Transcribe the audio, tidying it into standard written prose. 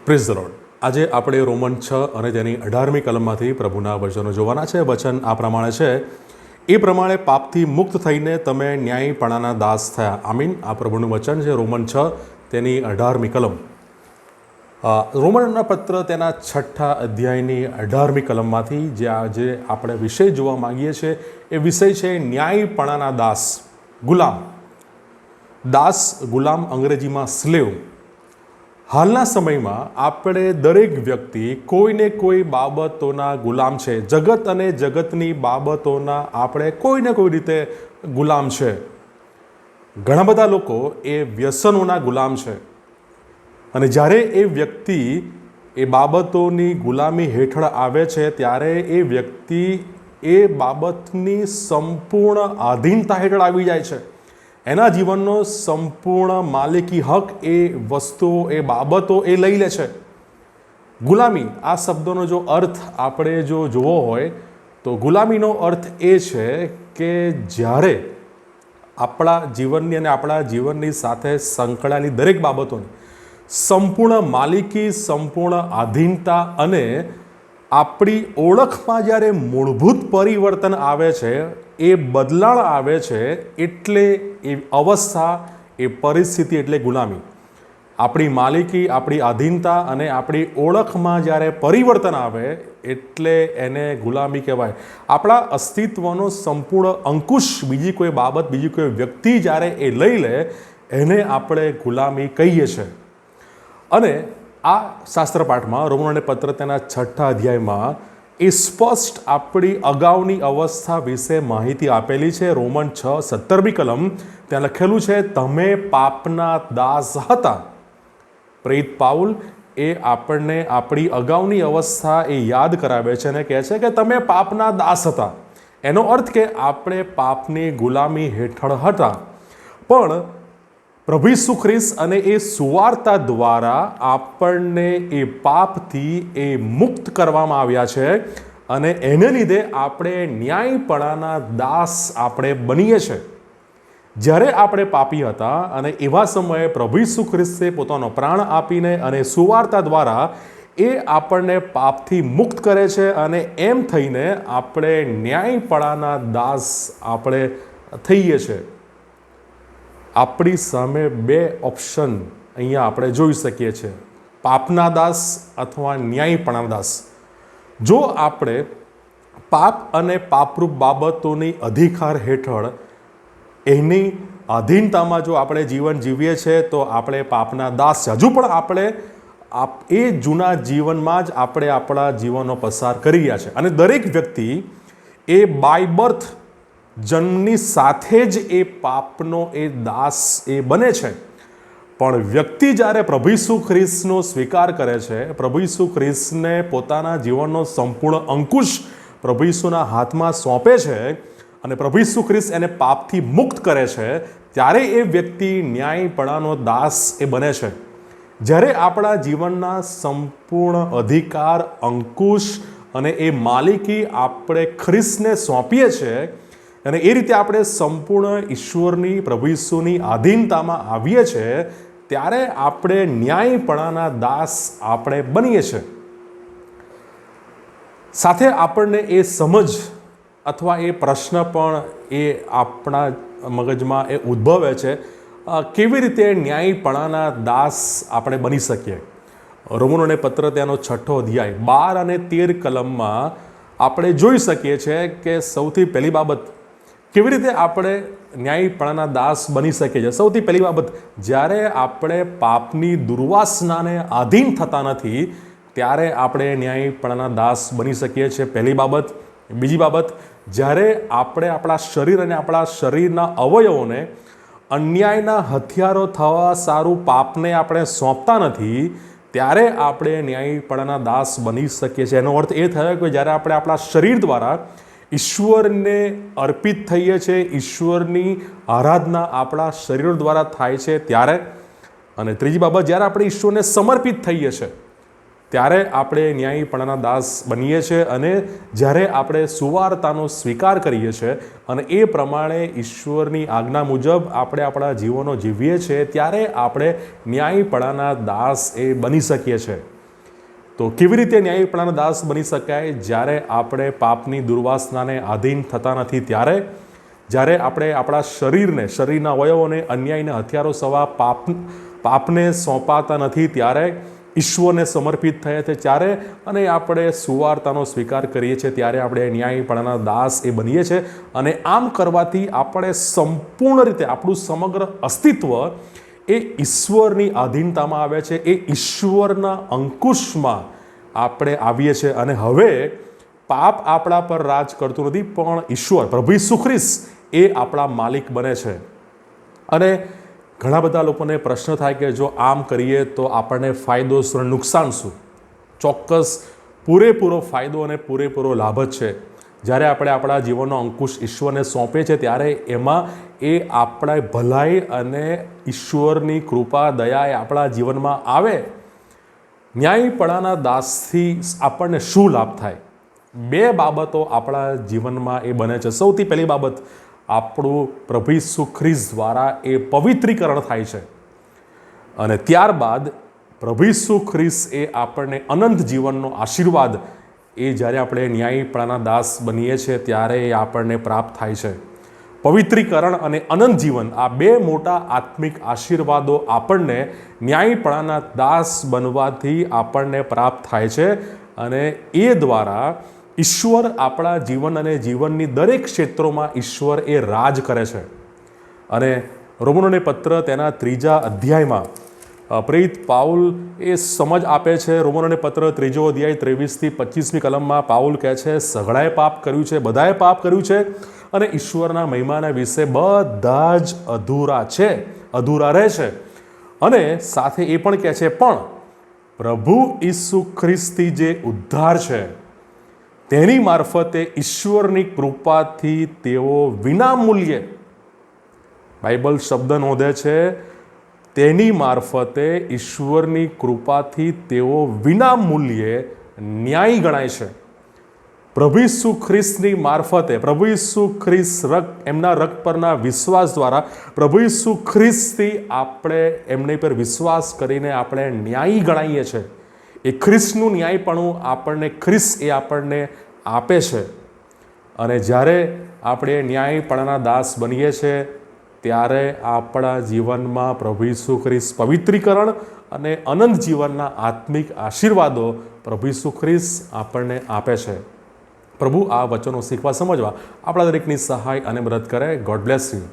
Praise the lord. આજે આપણે Roman 6 અને તેની 18મી કલમમાંથી પ્રભુના વચનો જોવાના છે। વચન આ પ્રમાણે છે, એ પ્રમાણે પાપથી મુક્ત થઈને તમે ન્યાયપણાના દાસ થયા। આમીન। આ પ્રભુનું વચન છે, રોમન 6 તેની 18મી કલમ। રોમનના પત્ર તેના 6થા અધ્યાયની 18મી કલમમાંથી જે આજે આપણે વિષય જોવા માંગીએ છીએ એ વિષય છે ન્યાયપણાના દાસ, ગુલામ। દાસ, ગુલામ અંગ્રેજીમાં સ્લેવ। હાલના સમયમાં આપણે દરેક વ્યક્તિ કોઈને કોઈ બાબતોના ગુલામ છે। જગત અને જગતની બાબતોના આપણે કોઈને કોઈ રીતે ગુલામ છે। ઘણા બધા લોકો એ વ્યસનોના ગુલામ છે અને જ્યારે એ વ્યક્તિ એ બાબતોની ગુલામી હેઠળ આવે છે ત્યારે એ વ્યક્તિ એ બાબતની સંપૂર્ણ આધીનતા હેઠળ આવી જાય છે। એના જીવનનો સંપૂર્ણ માલિકી હક એ વસ્તુઓ, એ બાબતો એ લઈ લે છે। ગુલામી આ શબ્દનો જો અર્થ આપણે જો જોવો હોય તો ગુલામીનો અર્થ એ છે કે જ્યારે આપણા જીવનની અને આપણા જીવનની સાથે સંકળાયેલી દરેક બાબતોની સંપૂર્ણ માલિકી, સંપૂર્ણ આધીનતા અને આપણી ઓળખમાં જ્યારે મૂળભૂત પરિવર્તન આવે છે, એ બદલાણ આવે છે, એટલે એ અવસ્થા, એ પરિસ્થિતિ એટલે ગુલામી। આપણી માલિકી, આપણી આધીનતા અને આપણી ઓળખમાં જ્યારે પરિવર્તન આવે એટલે એને ગુલામી કહેવાય। આપણા અસ્તિત્વનો સંપૂર્ણ અંકુશ બીજી કોઈ બાબત, બીજી કોઈ વ્યક્તિ જ્યારે એ લઈ લે એને આપણે ગુલામી કહીએ છીએ। અને આ શાસ્ત્રપાઠમાં રોમનોને પત્ર તેના 6થા અધ્યાયમાં એ સ્પષ્ટ આપણી અગાઉની અવસ્થા વિશે માહિતી આપેલી છે। રોમન 6 17મી કલમ ત્યાં લખેલું છે, તમે પાપના દાસ હતા। પ્રેરિત પાઉલ એ આપણને આપણી અગાઉની અવસ્થા એ યાદ કરાવે છે અને કહે છે કે તમે પાપના દાસ હતા। એનો અર્થ કે આપણે પાપની ગુલામી હેઠળ હતા, પણ પ્રભુ ઈસુ ખ્રિસ્ત અને એ સુવાર્તા દ્વારા આપણને એ પાપથી એ મુક્ત કરવામાં આવ્યા છે અને એને લીધે આપણે ન્યાયપણાના દાસ આપણે બનીએ છીએ। જ્યારે આપણે પાપી હતા અને એવા સમયે પ્રભુ ઈસુ ખ્રિસ્તે પોતાનો પ્રાણ આપીને અને સુવાર્તા દ્વારા એ આપણને પાપથી મુક્ત કરે છે અને એમ થઈને આપણે ન્યાયપણાના દાસ આપણે થઈએ છીએ। આપણી સામે બે ઓપ્શન અહીંયા આપણે જોઈ શકીએ છીએ, પાપના દાસ અથવા ન્યાયપણાના દાસ। જો આપણે પાપ અને પાપરૂપ બાબતોની અધિકાર હેઠળ એની આધીનતામાં જો આપણે જીવન જીવીએ છીએ તો આપણે પાપના દાસ છે। હજુ પણ આપણે એ જૂના જીવનમાં જ આપણે આપણા જીવનો પસાર કરી રહ્યા છે અને દરેક વ્યક્તિ એ બાય બર્થ જન્મની સાથે જ એ પાપનો એ દાસ એ બને છે। પણ વ્યક્તિ જ્યારે પ્રભુ ઈસુ ખ્રિસ્તનો સ્વીકાર કરે છે, પ્રભુ ઈસુ ખ્રિસ્તને પોતાના જીવનનો સંપૂર્ણ અંકુશ પ્રભુ ઈસુના હાથમાં સોંપે છે અને પ્રભુ ઈસુ ખ્રિસ્ત એને પાપથી મુક્ત કરે છે, ત્યારે એ વ્યક્તિ ન્યાયપણાનો દાસ એ બને છે। જ્યારે આપણા જીવનના સંપૂર્ણ અધિકાર, અંકુશ અને એ માલિકી આપણે ખ્રિસ્તને સોંપીએ છીએ અને એ રીતે આપણે સંપૂર્ણ ઈશ્વરની, પ્રભુ ઈસુની આધીનતામાં આવીએ છીએ, ત્યારે આપણે ન્યાયપણાના દાસ આપણે બનીએ છીએ। સાથે આપણને એ સમજ અથવા એ પ્રશ્ન પણ એ આપણા મગજમાં એ ઉદ્ભવે છે, કેવી રીતે ન્યાયપણાના દાસ આપણે બની શકીએ। રોમનોને પત્ર તેનો 6થો અધ્યાય 12 અને 13 કલમમાં આપણે જોઈ શકીએ છીએ કે સૌથી પહેલી બાબત કેવી રીતે આપણે ન્યાયપણાના દાસ બની શકીએ છીએ। સૌથી પહેલી બાબત, જ્યારે આપણે પાપની દુર્વાસનાને આધીન થતા નથી ત્યારે આપણે ન્યાયપણાના દાસ બની શકીએ છીએ, પહેલી બાબત। બીજી બાબત, જ્યારે આપણે આપણા શરીર અને આપણા શરીરના અવયવોને અન્યાયના હથિયારો થવા સારું પાપને આપણે સોંપતા નથી ત્યારે આપણે ન્યાયપણાના દાસ બની શકીએ છીએ। એનો અર્થ એ થયો કે જ્યારે આપણે આપણા શરીર દ્વારા ઈશ્વરને અર્પિત થઈએ છીએ, ઈશ્વરની આરાધના આપણા શરીર દ્વારા થાય છે ત્યારે। અને ત્રીજી બાબત, જ્યારે આપણે ઈશ્વરને સમર્પિત થઈએ છીએ ત્યારે આપણે ન્યાયપણાના દાસ બનીએ છીએ અને જ્યારે આપણે સુવાર્તાનો સ્વીકાર કરીએ છીએ અને એ પ્રમાણે ઈશ્વરની આજ્ઞા મુજબ આપણે આપણા જીવનો જીવીએ છીએ ત્યારે આપણે ન્યાયપણાના દાસ એ બની શકીએ છીએ। તો કેવી રીતે ન્યાયીપણાના દાસ બની શકાય? જ્યારે આપણે પાપની દુર્વાસનાને આધીન થતા નથી ત્યારે, જ્યારે આપણે આપણા શરીરના અવયવોને અન્યાયના હથિયારો સવા પાપને સોંપાતા નથી ત્યારે, ઈશ્વરને સમર્પિત થયા છે ત્યારે, અને આપણે સુવાર્તાનો સ્વીકાર કરીએ છીએ ત્યારે આપણે ન્યાયીપણાના દાસ એ બનીએ છીએ. અને આમ કરવાથી આપણે સંપૂર્ણ રીતે આપણું સમગ્ર અસ્તિત્વ એ ઈશ્વરની આધીનતામાં આવે છે, એ ઈશ્વરના અંકુશમાં આપણે આવીએ છીએ. અને હવે પાપ આપણા પર રાજ કરતું નથી, પણ ઈશ્વર પ્રભુ ઈસુ ખ્રિસ્ત એ આપણા માલિક બને છે. અને ઘણા બધા લોકોને પ્રશ્ન થાય કે જો આમ કરીએ તો આપણને ફાયદો શું, નુકસાન શું? ચોક્કસ પૂરેપૂરો ફાયદો અને પૂરેપૂરો લાભ જ છે. જ્યારે આપણે આપણા જીવનનો અંકુશ ઈશ્વરને સોંપીએ છીએ ત્યારે એમાં એ આપણા ભલાઈ અને ઈશ્વરની કૃપા દયા એ આપણા જીવનમાં આવે. ન્યાયીપણાના દાસથી આપણને શું લાભ થાય? બે બાબતો આપણા જીવનમાં એ બને છે. સૌથી પહેલી બાબત, આપણું પ્રભુ ઈસુ ખ્રિસ્ત દ્વારા એ પવિત્રીકરણ થાય છે. અને ત્યારબાદ પ્રભુ ઈસુ ખ્રિસ્ત એ આપણને અનંત જીવનનો આશીર્વાદ એ જ્યારે આપણે ન્યાયીપણાના દાસ બનીએ છીએ ત્યારે એ આપણને પ્રાપ્ત થાય છે. પવિત્રીકરણ અને અનંત જીવન, આ બે મોટા આત્મિક આશીર્વાદો આપણને ન્યાયીપણાના દાસ બનવાથી આપણને પ્રાપ્ત થાય છે. અને એ દ્વારા ઈશ્વર આપણા જીવન અને જીવનની દરેક ક્ષેત્રોમાં ઈશ્વર એ રાજ કરે છે. અને રોમનોને પત્ર તેના 3 અધ્યાયમાં પ્રેરિત પાઉલ એ સમજ આપે છે. રોમનોને પત્ર 3 અધ્યાય 23 થી 25મી કલમમાં પાઉલ કહે છે, સઘળાએ પાપ કર્યું છે, બધાએ પાપ કર્યું છે, અને ઈશ્વરના મહિમાના વિશે બધા જ અધૂરા રહે છે. અને સાથે એ પણ કહે છે, પણ પ્રભુ ઈસુ ખ્રિસ્તથી જે ઉદ્ધાર છે તેની મારફતે ઈશ્વરની કૃપાથી તેઓ વિનામૂલ્યે, બાઇબલ શબ્દ નોંધે છે, તેની મારફતે ઈશ્વરની કૃપાથી તેઓ વિનામૂલ્યે ન્યાયી ગણાય છે. પ્રભુ ઈસુ ખ્રિસ્તની મારફતે, પ્રભુ ઈસુ ખ્રિસ્ત એમના રક્ત પરના વિશ્વાસ દ્વારા, પ્રભુ ઈસુ ખ્રિસ્તથી આપણે એમની પર વિશ્વાસ કરીને આપણે ન્યાયી ગણાઈએ છીએ. એ ખ્રિસ્તનું ન્યાયપણું આપણને ખ્રિસ્ત એ આપણને આપે છે. અને જ્યારે આપણે ન્યાયપણાના દાસ બનીએ છીએ ત્યારે આપણા જીવનમાં પ્રભુ ઈસુ ખ્રિસ્ત પવિત્રીકરણ અને અનંત જીવનના આત્મિક આશીર્વાદો પ્રભુ ઈસુ ખ્રિસ્ત આપણને આપે છે. પ્રભુ આ વચનો શીખવા સમજવા આપણા દરેકની સહાય અને મદદ કરે. God bless you.